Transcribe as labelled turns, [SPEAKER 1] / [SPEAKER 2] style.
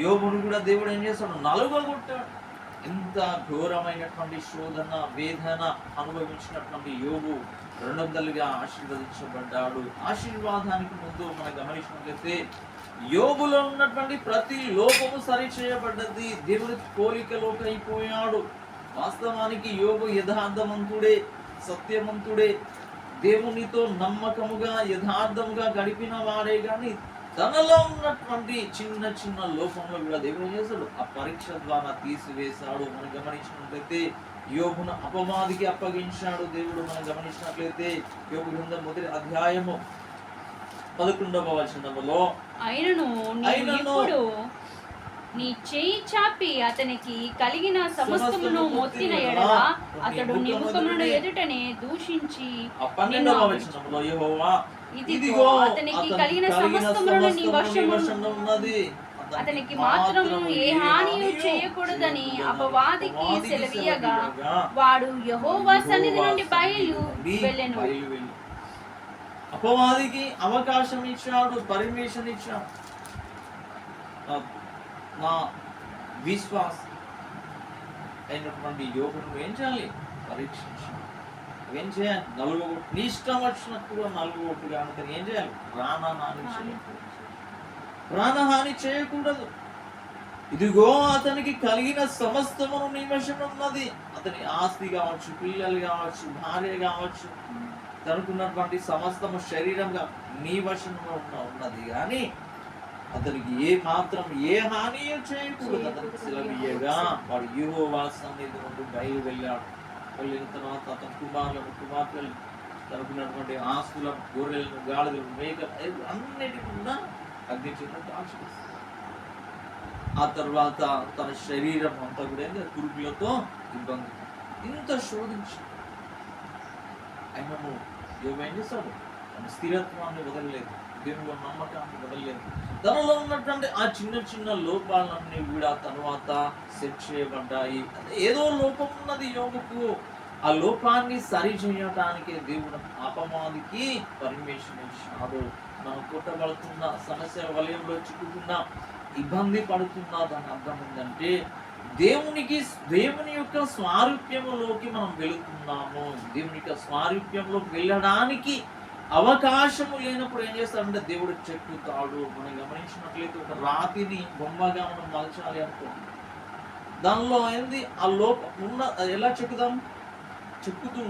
[SPEAKER 1] యోబును కూడా దేవుడు ఏం చేస్తాడు, నలుగగొట్టాడు. ఎంత ఘోరమైనటువంటి శోధన, వేదన అనుభవించినటువంటి యోబు రెండొందలుగా ఆశీర్వదించబడ్డాడు. ఆశీర్వాదానికి ముందు మనం గమనించినట్లయితే యోబులో ఉన్నటువంటి ప్రతి లోపము సరి చేయబడ్డది. దేవుడి పోలికలోకి అయిపోయాడు. వాస్తవానికి యోబు యథార్థవంతుడే, సత్యవంతుడే, దేవునితో నమ్మకముగా యథార్థముగా గడిపిన వాడే. కానీ తనలో ఉన్నటువంటి చిన్న చిన్న లోపంలో కూడా దేవుడు చేశాడు, ఆ పరీక్ష ద్వారా తీసివేశాడు. మనం గమనించినట్లయితే యోబును అపవాదికి అప్పగించాడు దేవుడు. మనం గమనించినట్లయితే యోబు గ్రంథం 1వ అధ్యాయము 11వ వచనములో,
[SPEAKER 2] అయినను నీ చేయి చాపి అతనికి కలిగిన సమస్తమును మొత్తిన ఎడల అతడు నీ ముఖమును ఎదుటనే దూషించి,
[SPEAKER 1] 12వ వచనములో, యెహోవా
[SPEAKER 2] ఇదిగో అతనికి కలిగిన సమస్తమును నీ వశమున ఉన్నది, అతనికి మాత్రము ఏ హానియు చేయకూడదని అపవాదికి సెలవీయగా వాడు యెహోవా సన్నిధి నుండి బయలు వెళ్ళెను.
[SPEAKER 1] అపవాదికి అవకాశం ఇచ్చాడు, పర్మిషన్ ఇచ్చాడు. నా విశ్వాస అయినటువంటి యోగును ఏం చేయాలి, పరీక్షించాలి. ఏం చేయాలి, నలుగురు నీ ఇష్టం వచ్చినప్పుడు నలుగురు కనుక ఏం చేయాలి, ప్రాణహాని చేయకూడదు. ఇదిగో అతనికి కలిగిన సమస్తమును నీ వశం ఉన్నది. అతని ఆస్తి కావచ్చు, పిల్లలు కావచ్చు, భార్య కావచ్చు, తనకున్నటువంటి సమస్తము శరీరంగా నీ వశంలో ఉన్నది. కానీ అతనికి ఏ మాత్రం ఏ హాని చేయకూడదు. అతనికి సెలవీయగా వాడు యెహోవా సన్నిధి నుండి బయలు వెళ్ళాడు. వెళ్ళిన తర్వాత అతని కుమార్తెలు తనకున్నటువంటి ఆస్తులను, గొర్రెలను, గాడిదలను, మేకలు అన్నిటి కూడా అగ్ని చేత కాల్చివేస్తాడు. ఆ తర్వాత తన శరీరం అంతా కూడా పురుగులతో ఇబ్బంది, ఇంత శోధించి అయినను ఏం చేస్తాడు, తన స్థిరత్వాన్ని వదలలేదు, దేవుని నమ్మకాన్ని వదలలేదు. తనలో ఉన్నటువంటి ఆ చిన్న చిన్న లోపాలన్నీ కూడా తర్వాత సెట్ చేయబడ్డాయి. ఏదో లోపం ఉన్నది యోగుకు, ఆ లోపాన్ని సరి చేయటానికి దేవుడు అపవాదికి పర్మిషన్ ఇచ్చాడు. మనం కొట్టబడుతున్న సమస్య వలయంలో చిక్కుకున్నా, ఇబ్బంది పడుతున్నా, దాని అర్థం ఏంటంటే దేవుని యొక్క స్వారూప్యములోకి మనం వెళుతున్నాము. దేవుని యొక్క స్వారూప్యంలోకి వెళ్ళడానికి అవకాశము లేనప్పుడు ఏం చేస్తాడంటే దేవుడు చెక్కుతాడు. మనం గమనించినట్లయితే ఒక రాతిని బొమ్మగా మనం మలచాలి అనుకోండి, దానిలో ఏంది ఆ లోపం ఉన్న ఎలా చెక్కుతాం, చెక్కుతూ